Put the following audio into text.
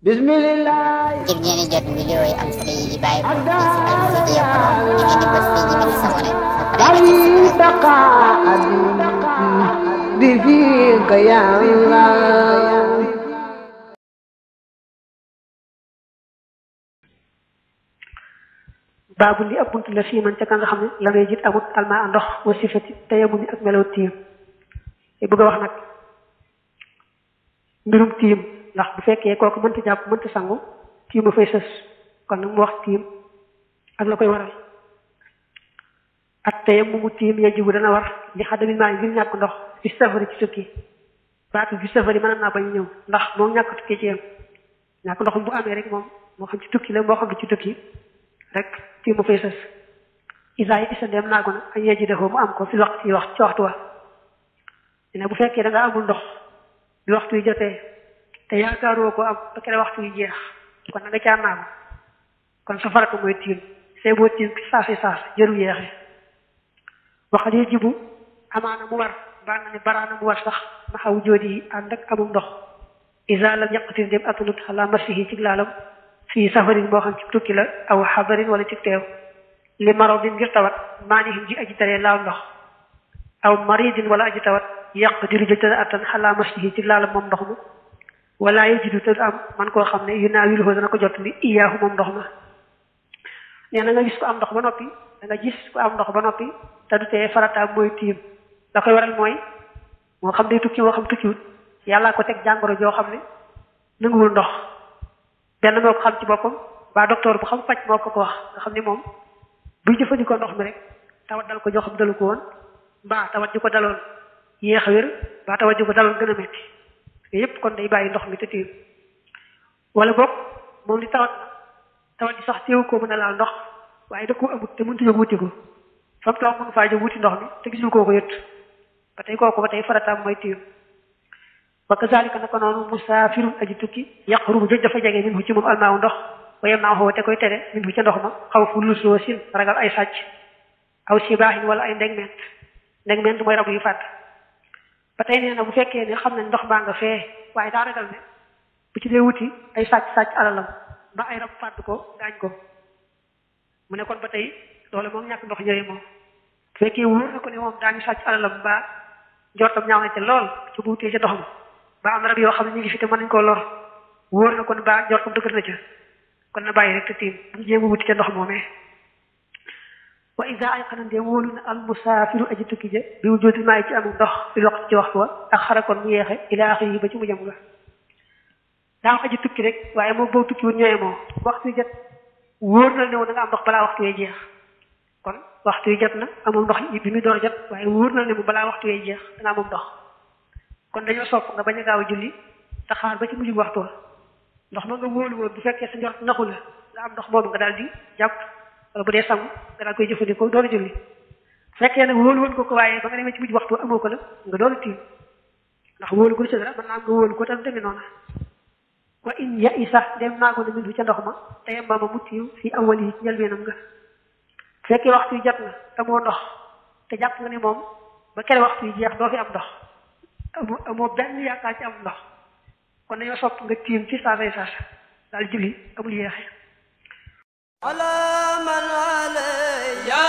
Bismillah. ngir ngeen di jot vidéo yi am solo yi di bàyyi ko fii ci Al Mouridiyyah Pro da ngeen di bës fii ñu bind s'abonné ba pare nga baabu li ab bunt la fii man ca ka nga xam ne la ngay jit amut almaa ndox wa sifati te yemuñu ak melow tiim te bëgg a wax nag mbirum tiim ndax bu fekkee kooku mënta jàpp mënta sangu tiim a fay sës kon nag mu wax tiim ak la koy waral ak te mu tiim yajibu dana war li xadamil maa ngir ñàkk ndox fi safari ci tukki baatu fi safari mën naa bañ ñëw ndax moom ñàkk tukki ci yam ñàkk ndox bu amee rek moom moo xam ci tukki la moo xam ci tukki rek tiim a fay sës isa yi isa dem naago na añ yeji defoo mu am ko fi waxtu yi wax ci waxtu wa ne bu fekkee da nga amul ndox bi waxtu yi jotee te yaakaaroo ko am ba kere waxtu yi jeex kon na nga caa naagu kon sa farata mooy tiim see boo tiim saasi saas jëru yeexe waxal yi jibu amaana mu war baa nga ne baraana mu war sax ma xaw jóodi yi ànd ak amul ndox isa lam yàqatin dem atunut xalaa masihi ci laalam fii safarin boo xam ci tukki la aw xadarin wala ci teew li maradin ngir tawat maanihim ji aji taree laal ndox aw maridin wala aji tawat yàq diru jëj tana attan xalaa masihi ci laalam moom ndox ma wala yajidu te am man koo xam ne yu naa wiluhoo dana ko jot li iyaahu moom ndox ma nee na nga gis ko am ndox ba noppi da nga gis ko am ndox ba noppi te du tee farataam mooy tiim la koy waral mooy moo xam day tukki moo xam tukkiwut yàllaa ko teg jàngoro joo xam ne nanguwul ndox benn moo ko xam ci boppam ba docteur bu xam faj moo ko wax nga xam ne moom buy jëfandikoo ndox mi rek tawat dal ko joo xam dalu ko woon mbaa tawat ji ko daloon yéex a wér mbaa tawat ji ko daloon gën a metti yépp kon day bàyyi ndox mi te tiim wala boog moom li tawat ji sax teewu koo mën a laal ndox waaye da koo amut te mënut a jóg wuti ko fa mu toog mënu faa jóg wuti ndox mi te gisul koo ko yët ba tey kooku ba tey farataam mooy tiim wa kazalika naka noonu musaafirun aji tukki yaqrubu jëj dafa jege min hu ci moom almaaw ndox wayem naa xoo te koy tere min hu ca ndox ma xaw fu lusoo sin ragal ay sàcc aw sibaahin wala ay ndegment mooy rabu yu fàtt ba tey nee na bu fekkee ne xam ne ndox baa nga fee waaye daa ragal ne bu ci dee wuti ay sàcc alalam ba ay rab fàtt ko gaañ ko mu ne kon ba tey loolu moom ñàkk ndox ñëwee moom bu fekkee wóor na ko ne moom daañu sàcc alalam ba njortam ñaaw na ca lool ci bu wutee ca ndox ma ba am rab yoo xam ne ñu ngi fi te mën nañ koo lor wóor na kon ba njortam dëgër na ca kon na bàyyi rek te tiim bu ñu jéem a wuti ca ndox moomee wa isa ay xanam de wóolu na al musaafiru aji tukki ja bi wujudi maay ci amul ndox fi waxtu ci waxtu wa ak xarakoon mu yeexe ila axi yi ba ci mu jëm ga daa aji tukki rek waaye moom boo tukki wut ñëwee moom waxtu yi jot wóor na ne woon da nga am ndox balaa waxtu yee jeex kon waxtu yi jot na amul ndox bi muy door jot waaye wóor na ne mu balaa waxtu yee jeex da nga amul ndox kon dañoo sopp nga bañ a gaaw a julli te xaar ba ci mujj waxtu wa ndox ma nga wóolu woon bu fekkee sa njort naxu la nga am ndox boobu nga daal di jàpp wala bu dee sangu nga daal koy jëfandikoo doon julli bu fekkee nag wóolu woon ko waaye ba nga demee ci mujj waxtu amoo ko nag nga doon tiim ndax wóolu ko ci dara mën naa nga wóolu ko tam demee noonu wa in ya isa dem naago na min fu ca ndox ma te yemba ma mu tiim fii awali yi ci njëlbeenam nga bu fekkee waxtu yi jot na amoo ndox te jàpp nga ne moom ba kere waxtu yi jeex doo fi am ndox amoo benn yaakaar ci am ndox kon dañoo sopp nga tiim ci saasay saas daal julli amul yeexe ala man alayya